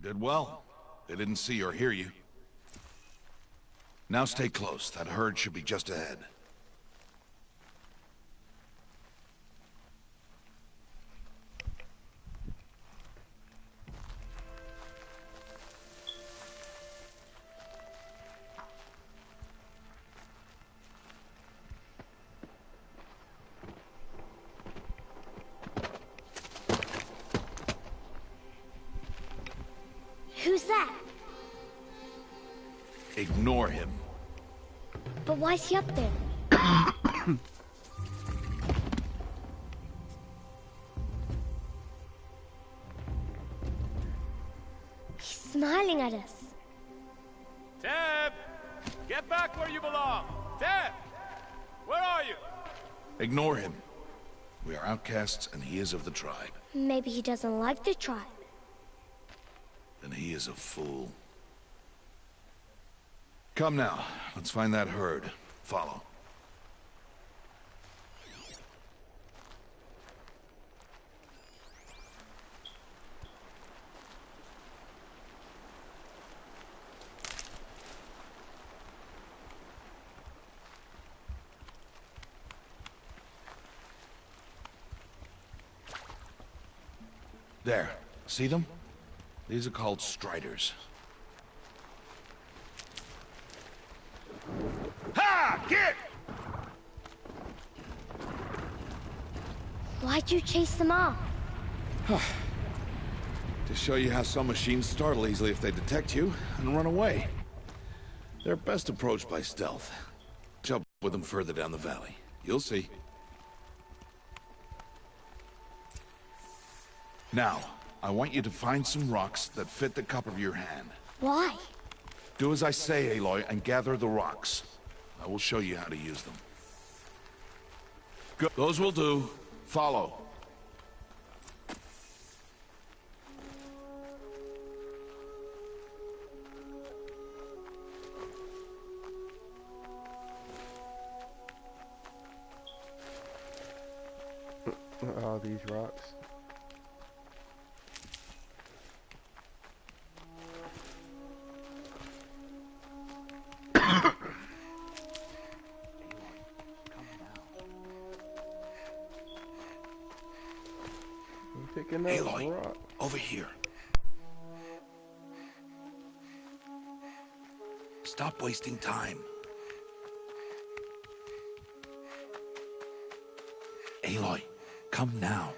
You did well. They didn't see or hear you. Now stay close. That herd should be just ahead. Who's that? Ignore him. But why's he up there? He's smiling at us. Teb! Get back where you belong! Teb! Where are you? Ignore him. We are outcasts and he is of the tribe. Maybe he doesn't like the tribe. Then he is a fool. Come now, let's find that herd. Follow. There, see them? These are called striders. Ha! Get! Why'd you chase them off? To show you how some machines startle easily if they detect you and run away. They're best approached by stealth. Jump with them further down the valley. You'll see. Now, I want you to find some rocks that fit the cup of your hand. Why? Do as I say, Aloy, and gather the rocks. I will show you how to use them. Good. Those will do. Follow. All these rocks. Aloy, over here. Stop wasting time. Aloy, come now.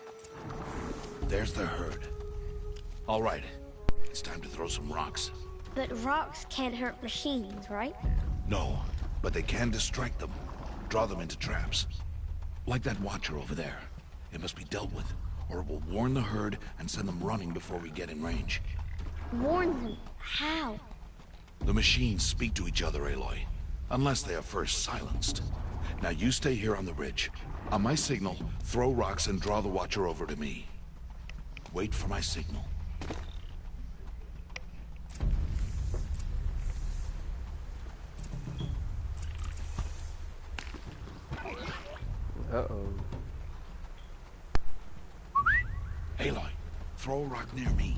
There's the herd. All right, it's time to throw some rocks. But rocks can't hurt machines, right? No, but they can distract them. Draw them into traps. Like that watcher over there. It must be dealt with, or it will warn the herd and send them running before we get in range. Warn them? How? The machines speak to each other, Aloy. Unless they are first silenced. Now you stay here on the ridge. On my signal, throw rocks and draw the watcher over to me. Wait for my signal. Uh-oh. Aloy, throw a rock near me.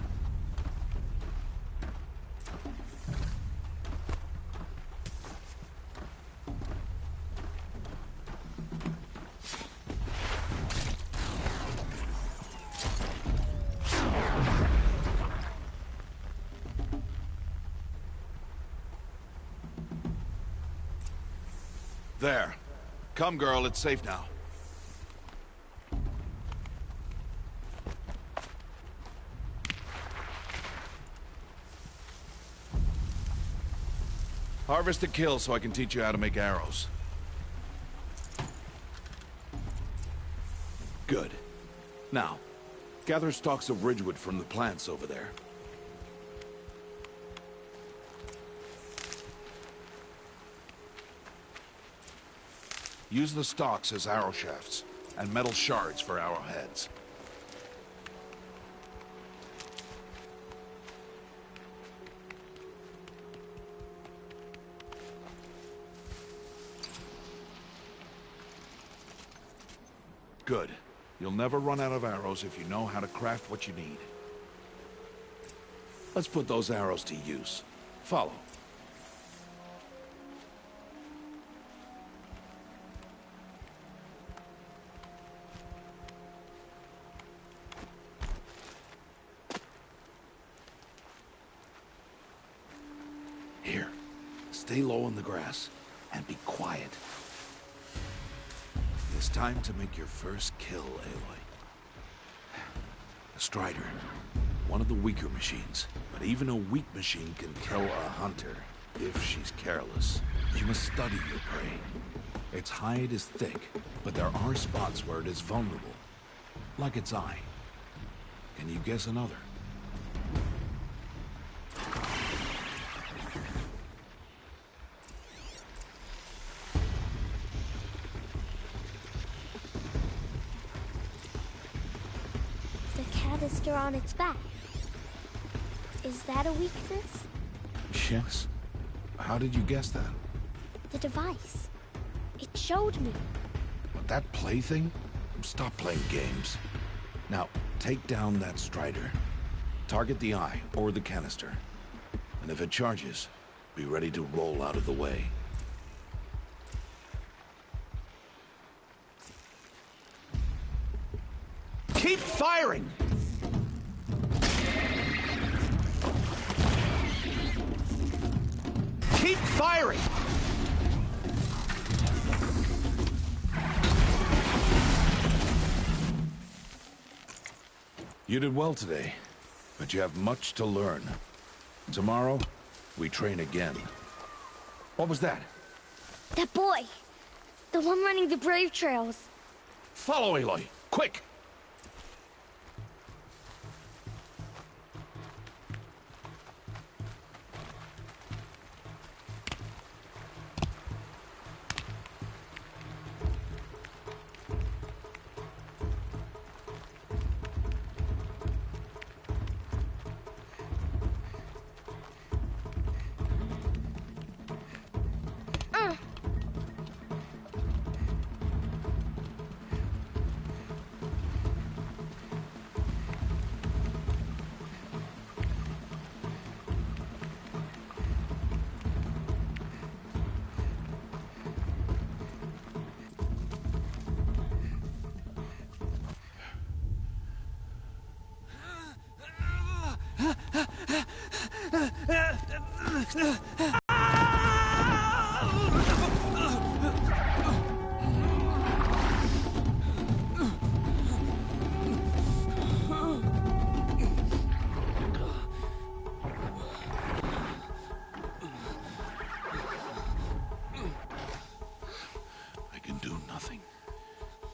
There. Come, girl, it's safe now. Harvest a kill so I can teach you how to make arrows. Good. Now, gather stalks of ridgewood from the plants over there. Use the stalks as arrow shafts, and metal shards for arrowheads. Good. You'll never run out of arrows if you know how to craft what you need. Let's put those arrows to use. Follow. Here, stay low in the grass and be quiet. It's time to make your first kill, Aloy. A Strider. One of the weaker machines. But even a weak machine can kill a hunter, if she's careless. You must study your prey. Its hide is thick, but there are spots where it is vulnerable. Like its eye. Can you guess another? Canister on its back. Is that a weakness? Yes. How did you guess that? The device. It showed me. But that plaything? Stop playing games. Now, take down that Strider. Target the eye or the canister. And if it charges, be ready to roll out of the way. Keep firing! Keep firing! You did well today, but you have much to learn. Tomorrow, we train again. What was that? That boy! The one running the brave trails. Follow Aloy, quick!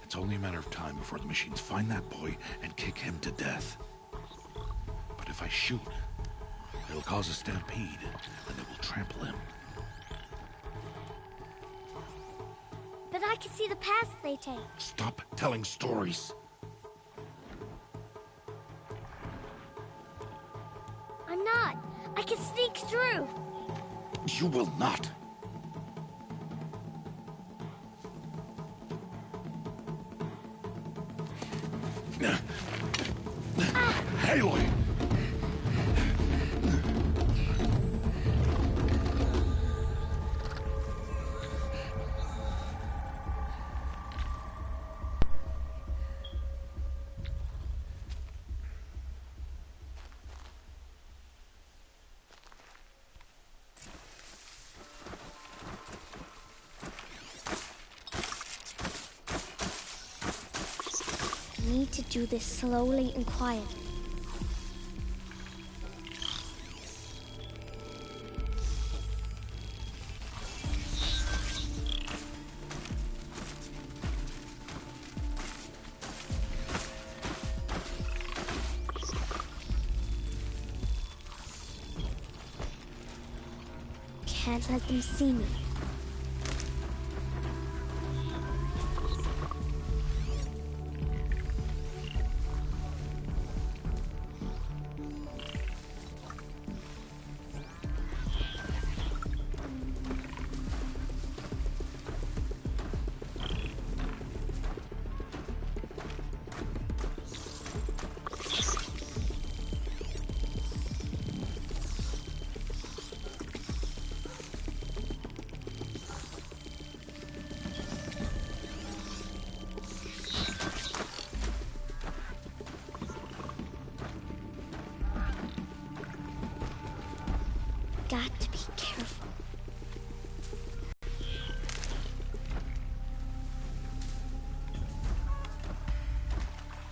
It's only a matter of time before the machines find that boy and kick him to death. But if I shoot, it'll cause a stampede, and it will trample him. But I can see the paths they take. Stop telling stories. I'm not. I can sneak through. You will not. Aloy! I need to do this slowly and quietly. Can't let them see me.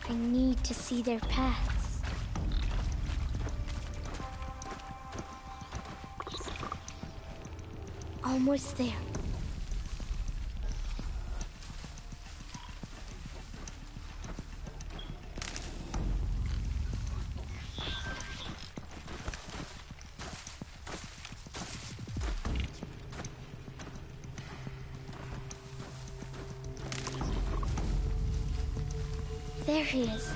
I need to see their paths. Almost there. There he is.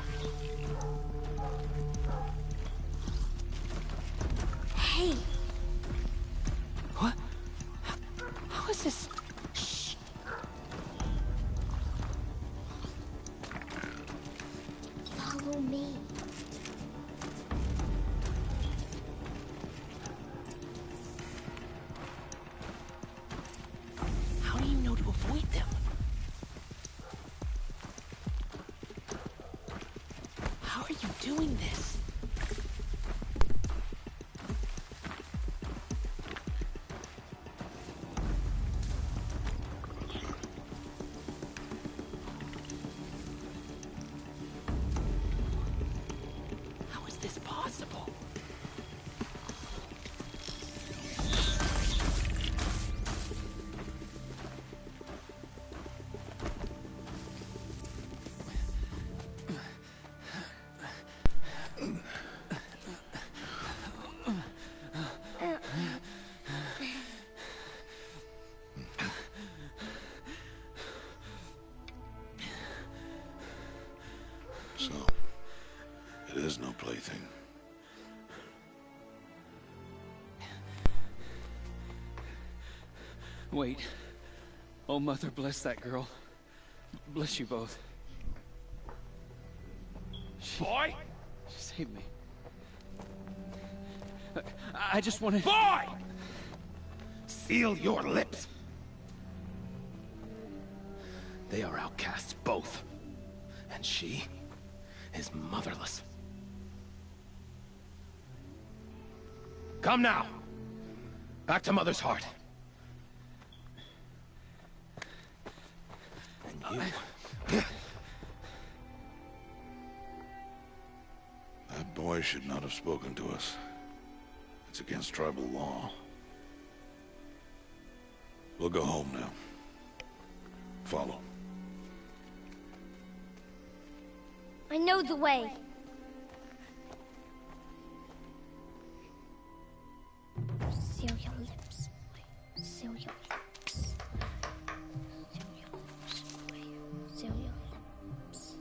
Hey. What? How is this? Shh. Follow me. How do you know to avoid them? How are you doing this? How is this possible? So, it is no plaything. Wait. Oh, Mother, bless that girl. Bless you both. Boy! She saved me. I just wanted... Boy! Seal your lips. They are outcasts, both. And she is motherless. Come now. Back to Mother's heart. And you... That boy should not have spoken to us. It's against tribal law. We'll go home now. Follow. I know the way. Seal your lips. Seal your lips. Seal your lips. Seal your lips.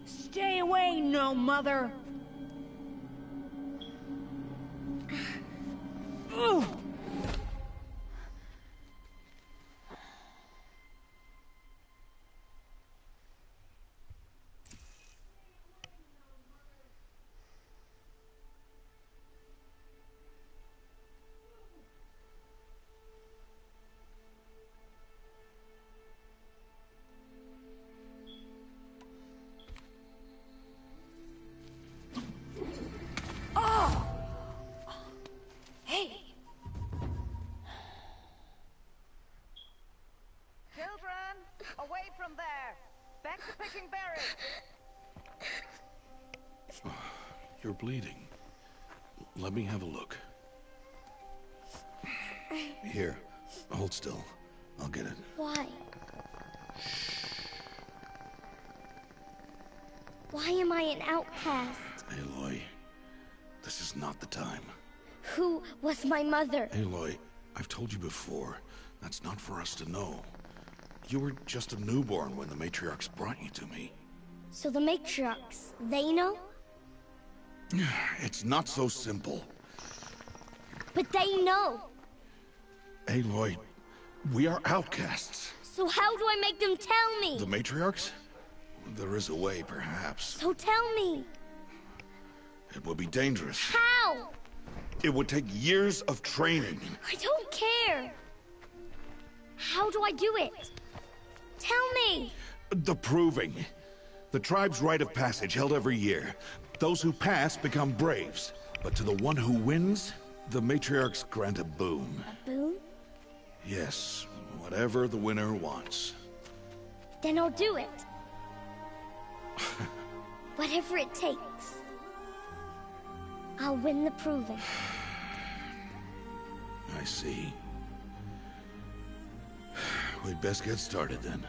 Stay away, no mother. Ooh. Away from there! Back to picking berries! You're bleeding. Let me have a look. Here, hold still. I'll get it. Why? Why am I an outcast? Aloy, this is not the time. Who was my mother? Aloy, I've told you before, that's not for us to know. You were just a newborn when the matriarchs brought you to me. So the matriarchs, they know? It's not so simple. But they know. Aloy, we are outcasts. So how do I make them tell me? The matriarchs? There is a way, perhaps. So tell me. It would be dangerous. How? It would take years of training. I don't care. How do I do it? Tell me. The proving. The tribe's rite of passage held every year. Those who pass become braves. But to the one who wins, The matriarchs grant a boon. A boon? Yes, whatever the winner wants. Then I'll do it. Whatever it takes. I'll win the proving. I see. We'd best get started then.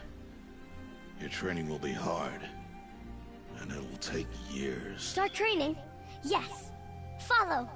Your training will be hard. And it'll take years. Start training? Yes. Follow.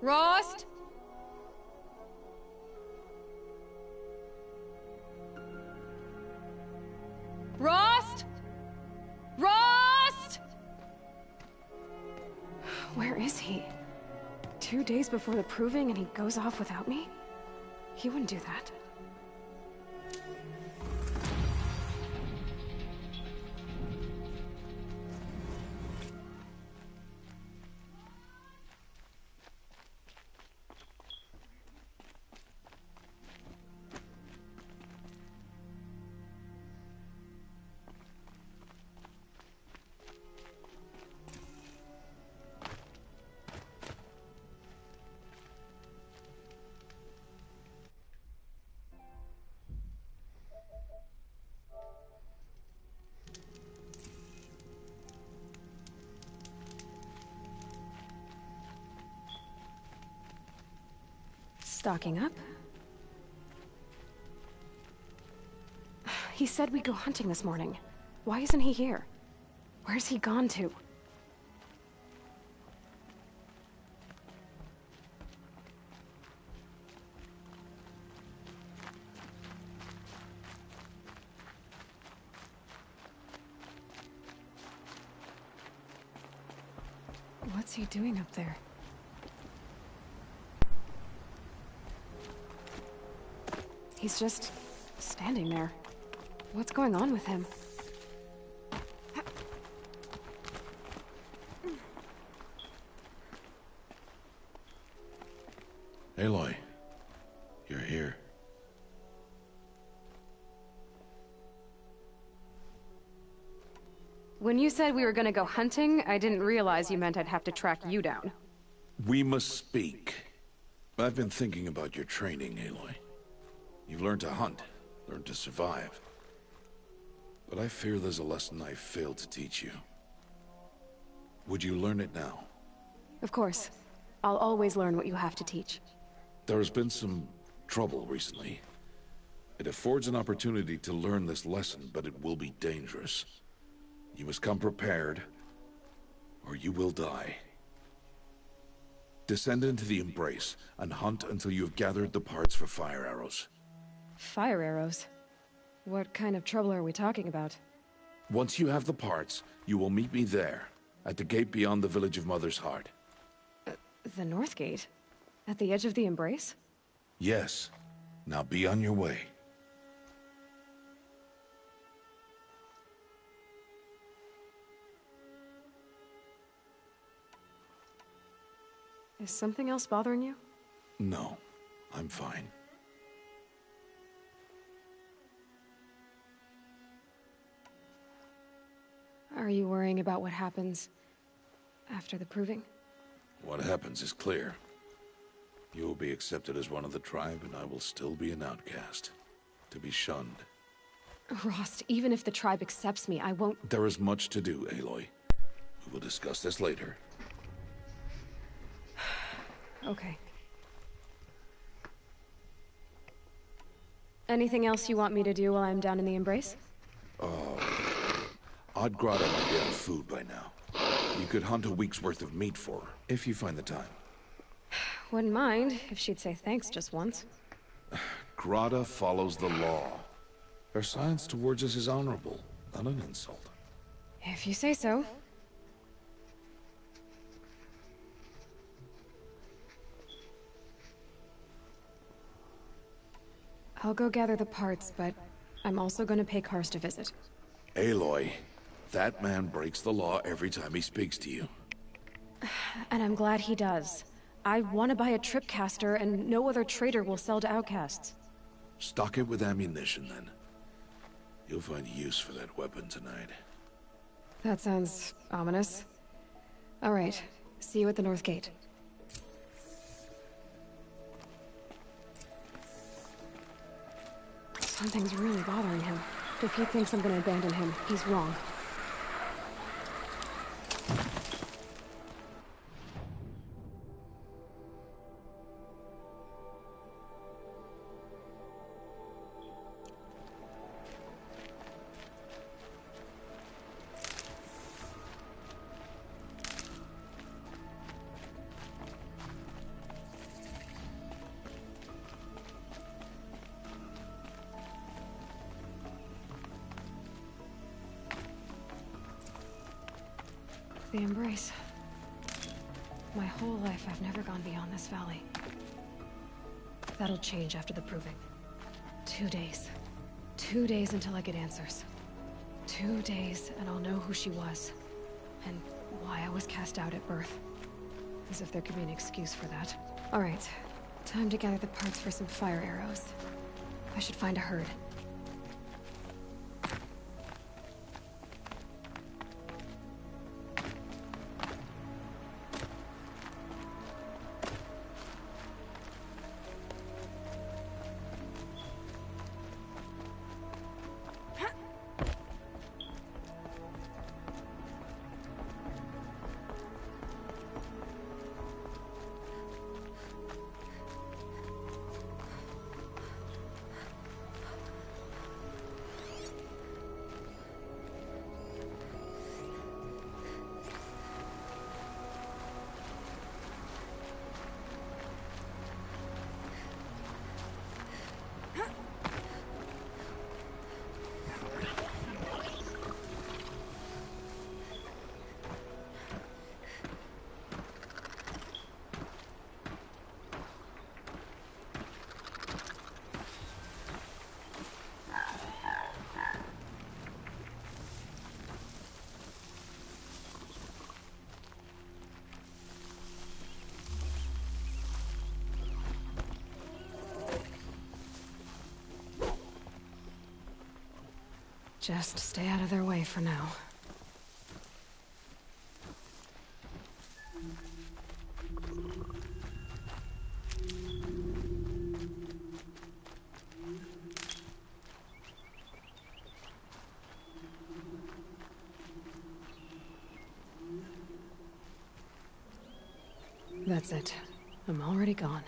Rost? Rost? Rost? Where is he? 2 days before the proving and he goes off without me? He wouldn't do that. Stocking up. He said we'd go hunting this morning. Why isn't he here? Where's he gone to? What's he doing up there? He's just standing there. What's going on with him? Aloy, you're here. When you said we were gonna go hunting, I didn't realize you meant I'd have to track you down. We must speak. I've been thinking about your training, Aloy. You've learned to hunt, learned to survive. But I fear there's a lesson I failed to teach you. Would you learn it now? Of course. I'll always learn what you have to teach. There has been some trouble recently. It affords an opportunity to learn this lesson, but it will be dangerous. You must come prepared, or you will die. Descend into the Embrace, and hunt until you have gathered the parts for fire arrows. Fire arrows? What kind of trouble are we talking about? Once you have the parts, you will meet me there, at the gate beyond the village of Mother's Heart. The North Gate? At the edge of the Embrace? Yes. Now be on your way. Is something else bothering you? No, I'm fine. Are you worrying about what happens after the proving? What happens is clear. You will be accepted as one of the tribe, and I will still be an outcast. To be shunned. Rost, even if the tribe accepts me, I won't— There is much to do, Aloy. We will discuss this later. Okay. Anything else you want me to do while I'm down in the Embrace? Odd Grotto might be out of food by now. You could hunt a week's worth of meat for her, if you find the time. Wouldn't mind if she'd say thanks just once. Grotto follows the law. Her silence towards us is honorable, not an insult. If you say so. I'll go gather the parts, but I'm also gonna pay Karst a visit. Aloy, that man breaks the law every time he speaks to you. And I'm glad he does. I want to buy a tripcaster, and no other trader will sell to outcasts. Stock it with ammunition, then. You'll find use for that weapon tonight. That sounds ominous. All right, see you at the North Gate. Something's really bothering him. If he thinks I'm gonna abandon him, he's wrong. The Embrace. My whole life, I've never gone beyond this valley. That'll change after the proving. 2 days. 2 days until I get answers. 2 days, and I'll know who she was. And why I was cast out at birth. As if there could be an excuse for that. Alright, time to gather the parts for some fire arrows. I should find a herd. Just stay out of their way for now. That's it. I'm already gone.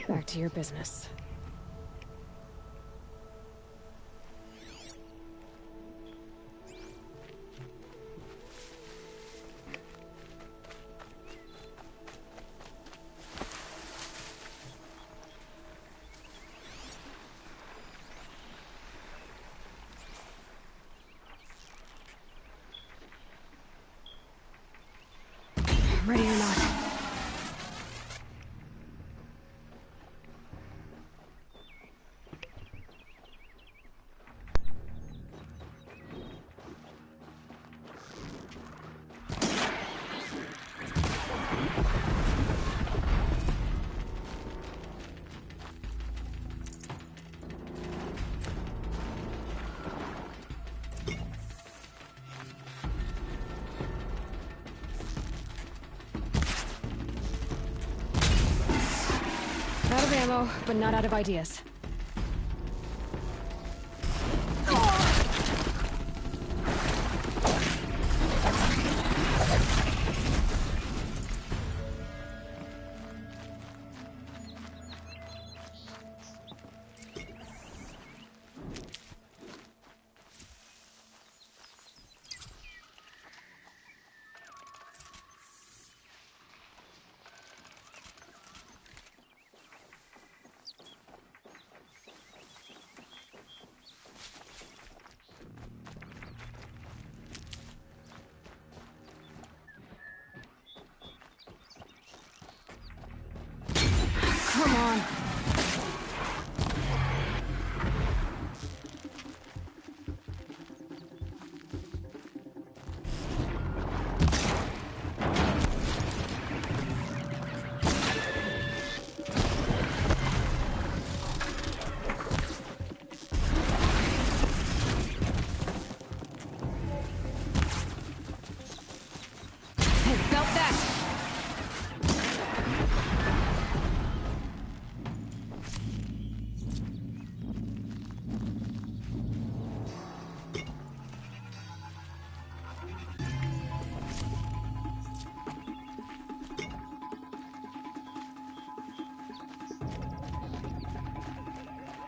Back to your business. Ready or not. Out of ammo, but not out of ideas. Come on. Hey, belt that!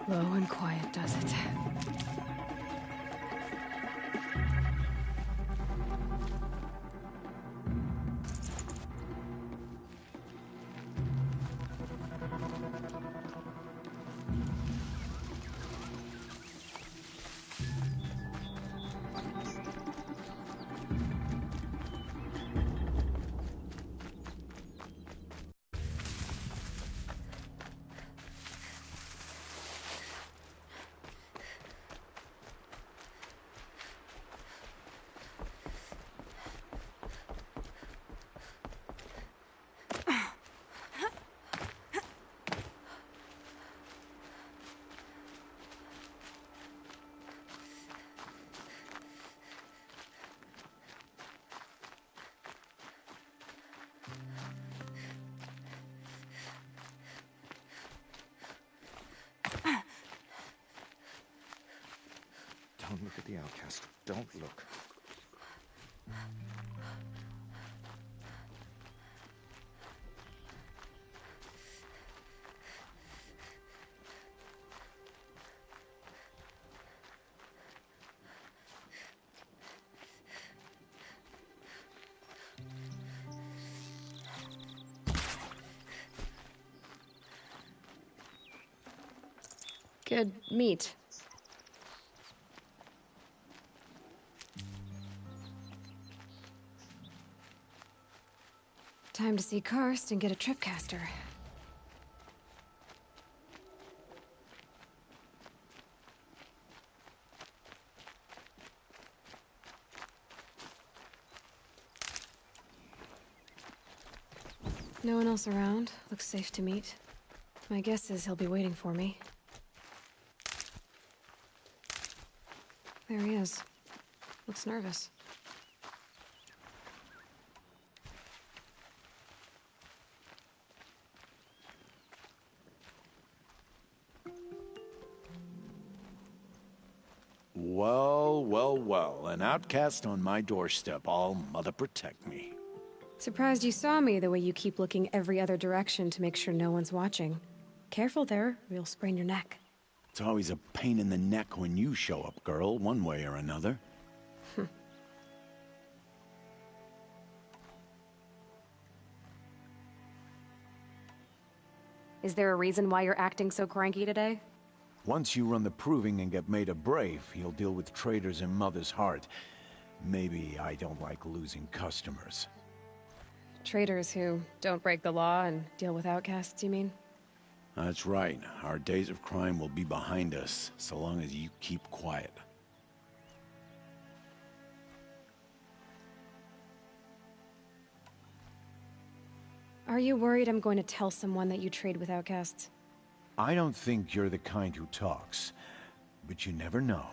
Low and quiet does it. look at the outcast. Don't look. Good meat. Time to see Karst and get a tripcaster. No one else around. Looks safe to meet. My guess is he'll be waiting for me. There he is. Looks nervous. Well, well, well. An outcast on my doorstep. All mother protect me. Surprised you saw me the way you keep looking every other direction to make sure no one's watching. Careful there, or you'll sprain your neck. It's always a pain in the neck when you show up, girl, one way or another. Is there a reason why you're acting so cranky today? Once you run the proving and get made a brave, you'll deal with traitors in Mother's Heart. Maybe I don't like losing customers. Traitors who don't break the law and deal with outcasts, you mean? That's right. Our days of crime will be behind us, so long as you keep quiet. Are you worried I'm going to tell someone that you trade with outcasts? I don't think you're the kind who talks, but you never know.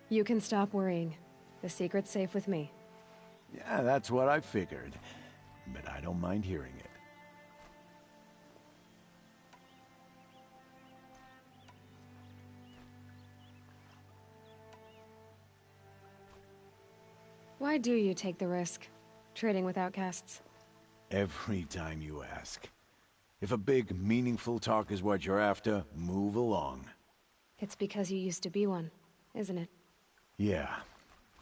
You can stop worrying. The secret's safe with me. Yeah, that's what I figured, but I don't mind hearing it. Why do you take the risk, trading with outcasts? Every time you ask. If a big, meaningful talk is what you're after, move along. It's because you used to be one, isn't it? Yeah.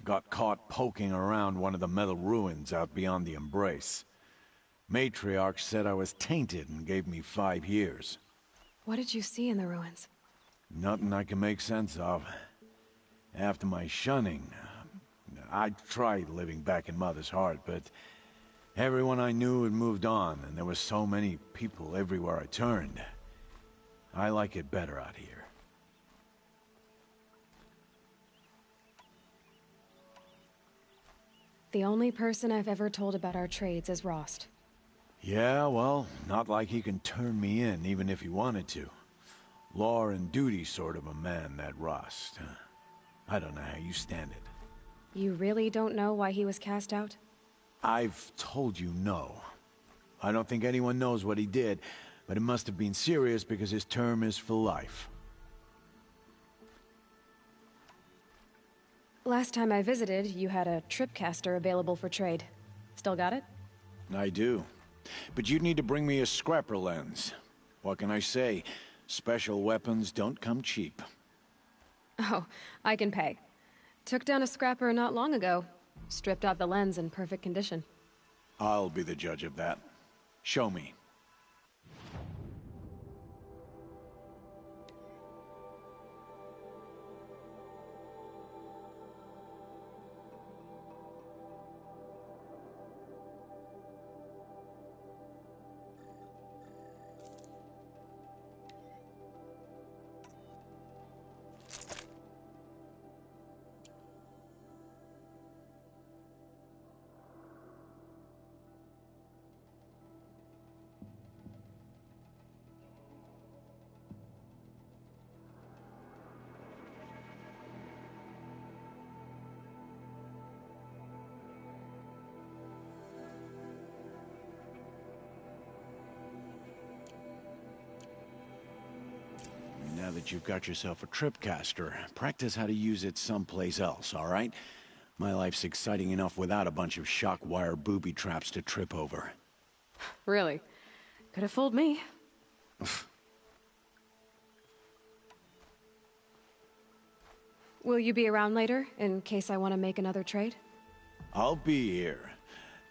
Got caught poking around one of the metal ruins out beyond the Embrace. Matriarch said I was tainted and gave me 5 years. What did you see in the ruins? Nothing I can make sense of. After my shunning, I tried living back in Mother's Heart, but everyone I knew had moved on, and there were so many people everywhere I turned. I like it better out here. The only person I've ever told about our trades is Rost. Yeah, well, not like he can turn me in, even if he wanted to. Law and duty sort of a man, that Rost. I don't know how you stand it. You really don't know why he was cast out? I've told you no. I don't think anyone knows what he did, but it must have been serious because his term is for life. Last time I visited, you had a tripcaster available for trade. Still got it? I do. But you'd need to bring me a scrapper lens. What can I say? Special weapons don't come cheap. Oh, I can pay. Took down a scrapper not long ago. Stripped out the lens in perfect condition. I'll be the judge of that. Show me. Now that you've got yourself a tripcaster, practice how to use it someplace else, all right? My life's exciting enough without a bunch of shock wire booby traps to trip over. Really? Could have fooled me. Will you be around later, in case I want to make another trade? I'll be here.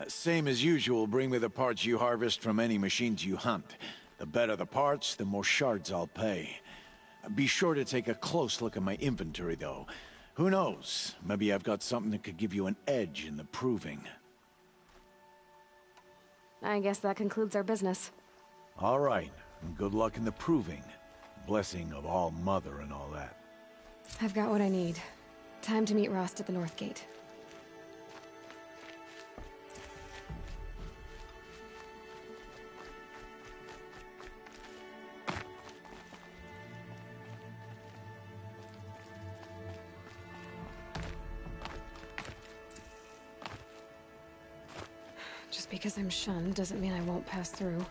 Same as usual, bring me the parts you harvest from any machines you hunt. The better the parts, the more shards I'll pay. Be sure to take a close look at my inventory, though. Who knows? Maybe I've got something that could give you an edge in the proving. I guess that concludes our business. All right, and good luck in the proving. Blessing of All Mother and all that. I've got what I need. Time to meet Rost at the North Gate. Just because I'm shunned doesn't mean I won't pass through.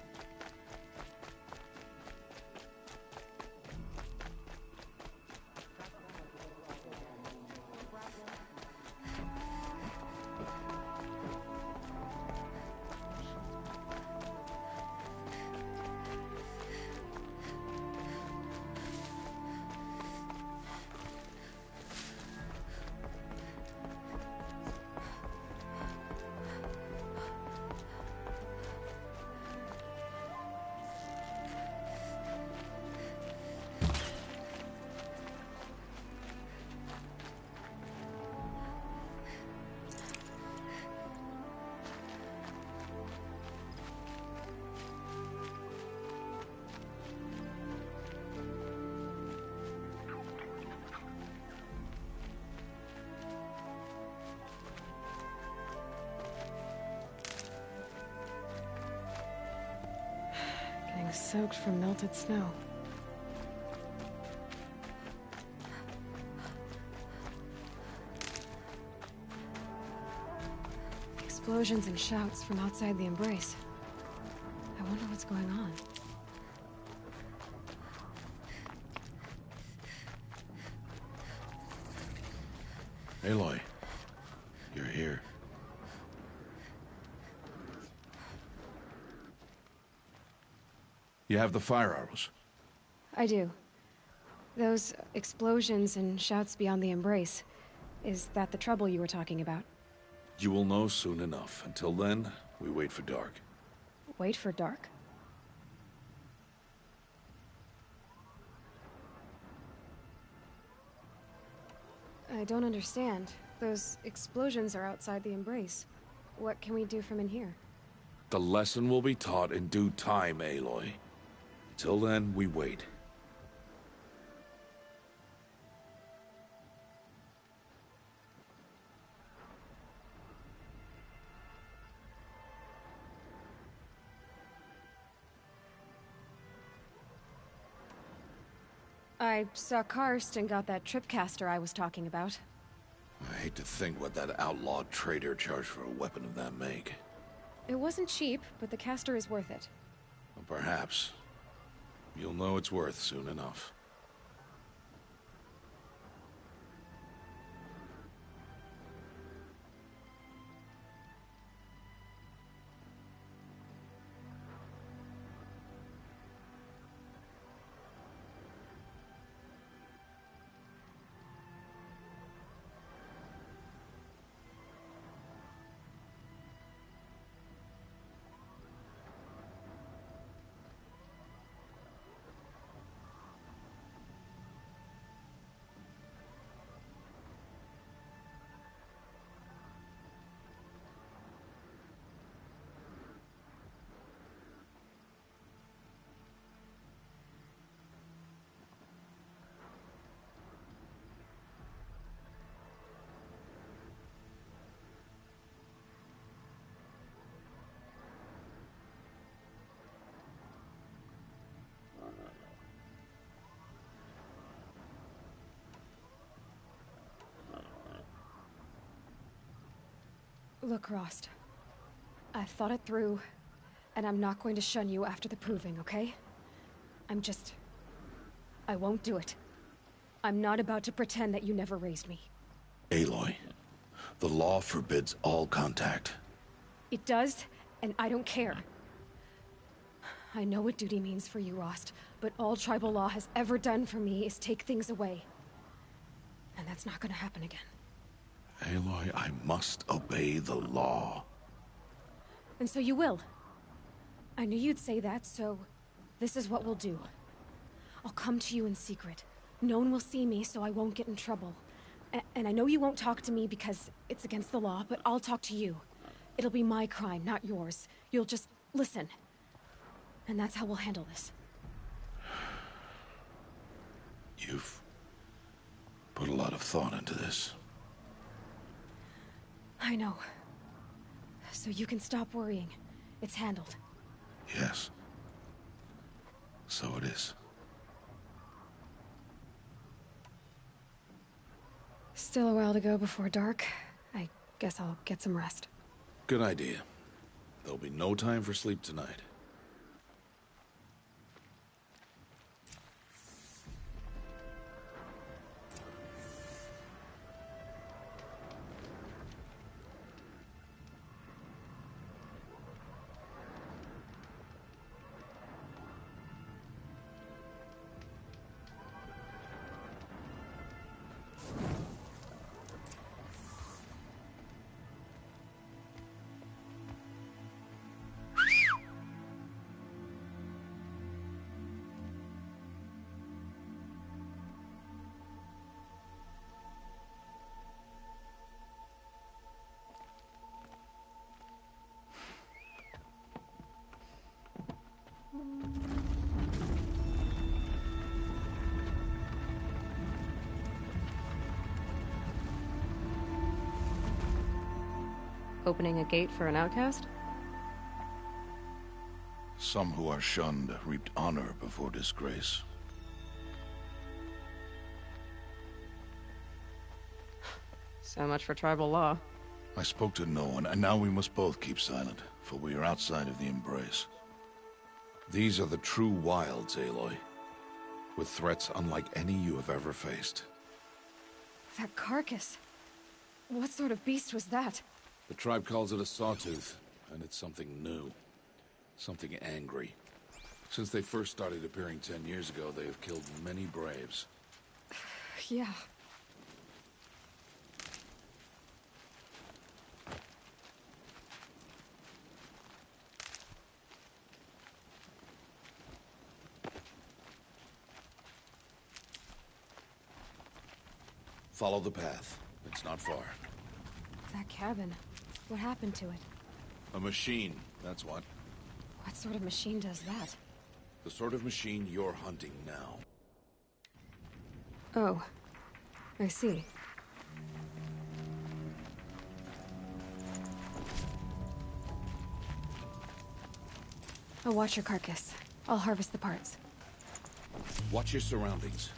Soaked from melted snow. Explosions and shouts from outside the embrace. I wonder what's going on. Aloy, you're here. You have the fire arrows? I do. Those explosions and shouts beyond the embrace. Is that the trouble you were talking about? You will know soon enough. Until then, we wait for dark. Wait for dark? I don't understand. Those explosions are outside the embrace. What can we do from in here? The lesson will be taught in due time, Aloy. Till then, we wait. I saw Karst and got that tripcaster I was talking about. I hate to think what that outlawed trader charged for a weapon of that make. It wasn't cheap, but the caster is worth it. Well, perhaps. You'll know it's worth soon enough. Look, Rost. I thought it through, and I'm not going to shun you after the proving, okay? I'm just I won't do it. I'm not about to pretend that you never raised me. Aloy, the law forbids all contact. It does, and I don't care. I know what duty means for you, Rost, but all tribal law has ever done for me is take things away. And that's not gonna happen again. Aloy, I must obey the law. And so you will. I knew you'd say that, so this is what we'll do. I'll come to you in secret. No one will see me, so I won't get in trouble. And I know you won't talk to me because it's against the law, but I'll talk to you. It'll be my crime, not yours. You'll just listen. And that's how we'll handle this. You've put a lot of thought into this. I know. So you can stop worrying. It's handled. Yes. So it is. Still a while to go before dark. I guess I'll get some rest. Good idea. There'll be no time for sleep tonight. Opening a gate for an outcast? Some who are shunned reaped honor before disgrace. So much for tribal law. I spoke to no one, and now we must both keep silent, for we are outside of the embrace. These are the true wilds, Aloy, with threats unlike any you have ever faced. That carcass. What sort of beast was that? The tribe calls it a sawtooth, and it's something new. Something angry. Since they first started appearing 10 years ago, they have killed many braves. Yeah. Follow the path. It's not far. That cabin. What happened to it? A machine, that's what. What sort of machine does that? The sort of machine you're hunting now. Oh. I see. I'll watch your carcass. I'll harvest the parts. Watch your surroundings.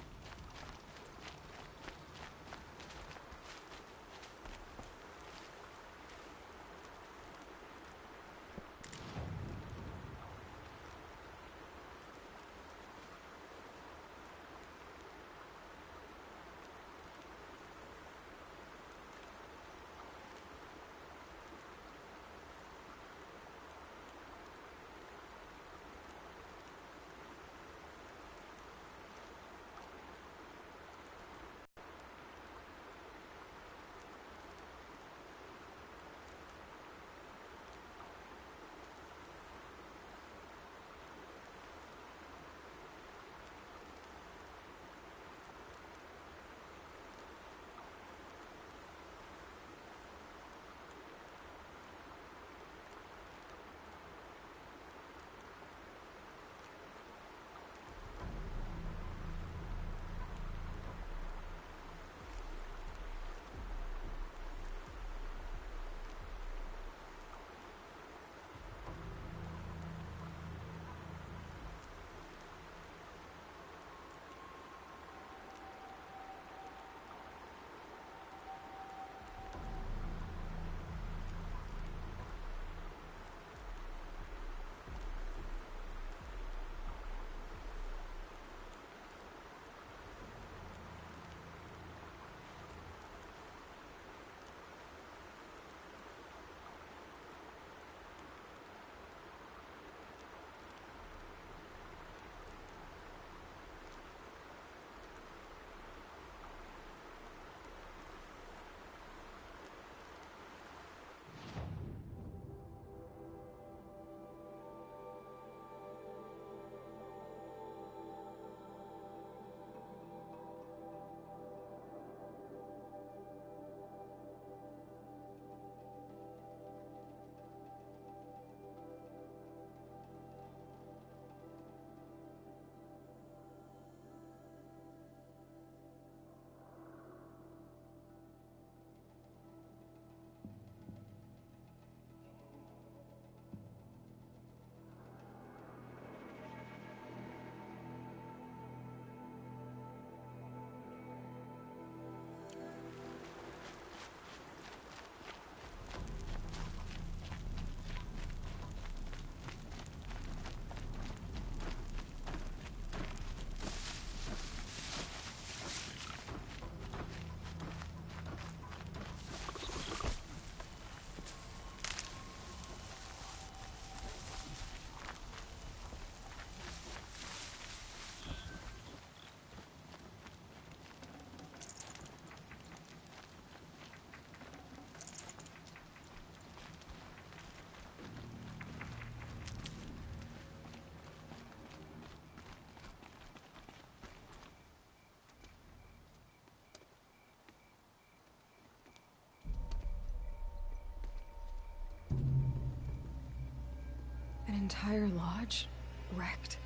entire lodge wrecked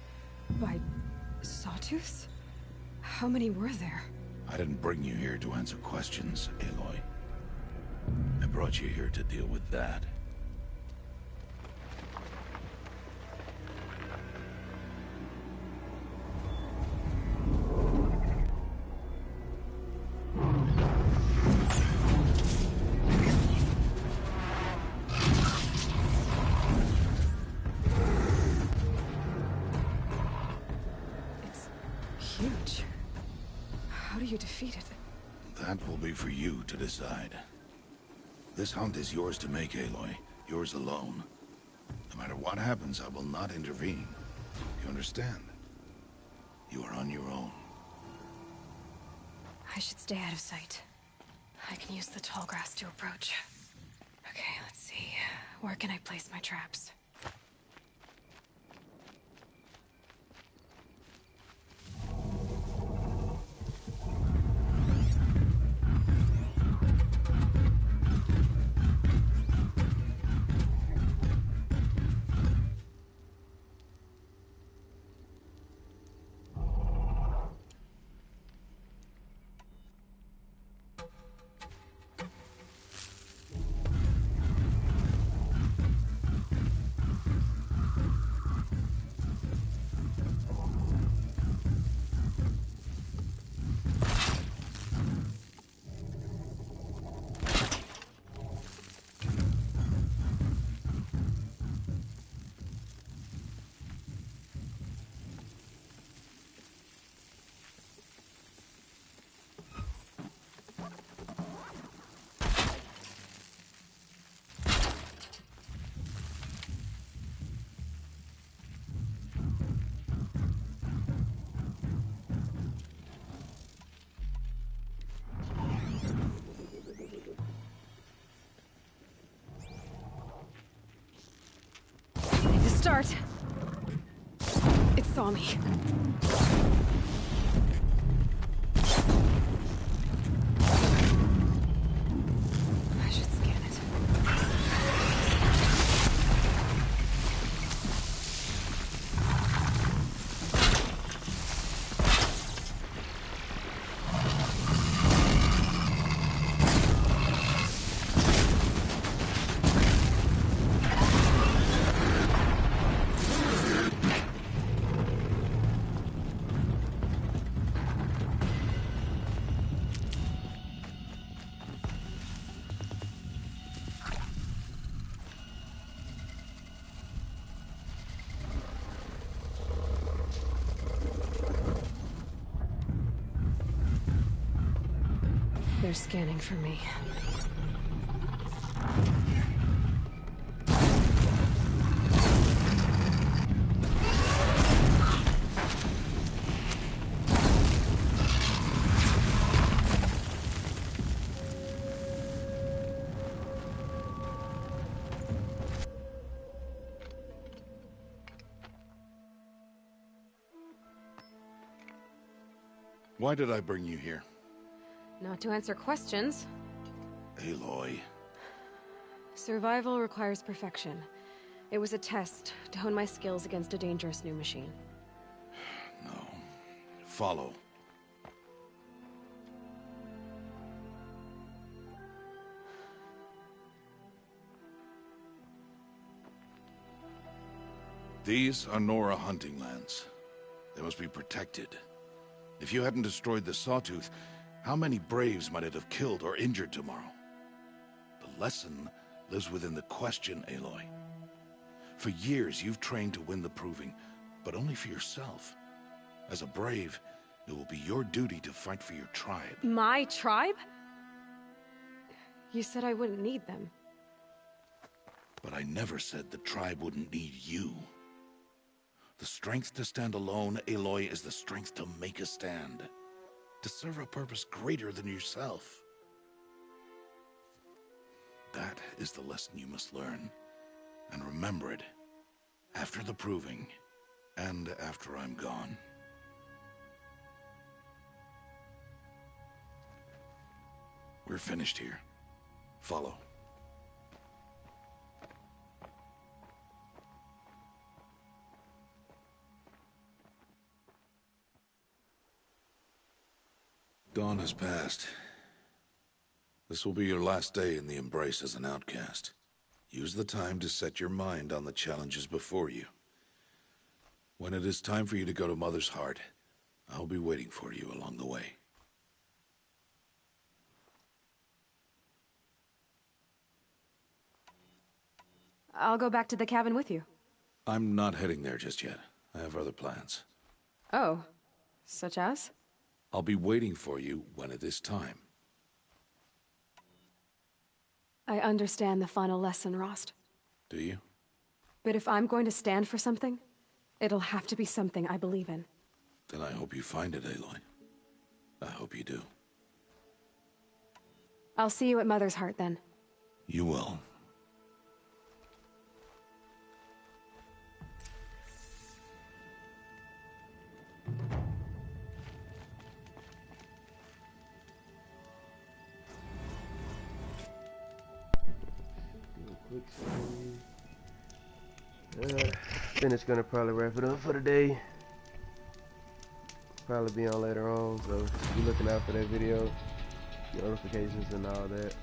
by sawtooths? How many were there? I didn't bring you here to answer questions, Aloy. I brought you here to deal with that. Huge. How do you defeat it? That will be for you to decide. This hunt is yours to make, Aloy. Yours alone. No matter what happens, I will not intervene. You understand? You are on your own. I should stay out of sight. I can use the tall grass to approach. Okay, let's see. Where can I place my traps? Start. It saw me. I should scan it. They're scanning for me. Why did I bring you here? Not to answer questions. Aloy. Survival requires perfection. It was a test to hone my skills against a dangerous new machine. No. Follow. These are Nora hunting lands. They must be protected. If you hadn't destroyed the Sawtooth, how many Braves might it have killed or injured tomorrow? The lesson lives within the question, Aloy. For years, you've trained to win the Proving, but only for yourself. As a Brave, it will be your duty to fight for your tribe. My tribe? You said I wouldn't need them. But I never said the tribe wouldn't need you. The strength to stand alone, Aloy, is the strength to make a stand. To serve a purpose greater than yourself. That is the lesson you must learn. And remember it. After the Proving. And after I'm gone. We're finished here. Follow. dawn has passed. This will be your last day in the Embrace as an outcast. Use the time to set your mind on the challenges before you. When it is time for you to go to Mother's Heart, I'll be waiting for you along the way. I'll go back to the cabin with you. I'm not heading there just yet. I have other plans. Oh, such as? I'll be waiting for you when it is time. I understand the final lesson, Rost. Do you? But if I'm going to stand for something, it'll have to be something I believe in. Then I hope you find it, Aloy. I hope you do. I'll see you at Mother's Heart then. You will. Quick save. Then it's gonna probably wrap it up for the day. Probably be on later on, so be looking out for that video, notifications and all that.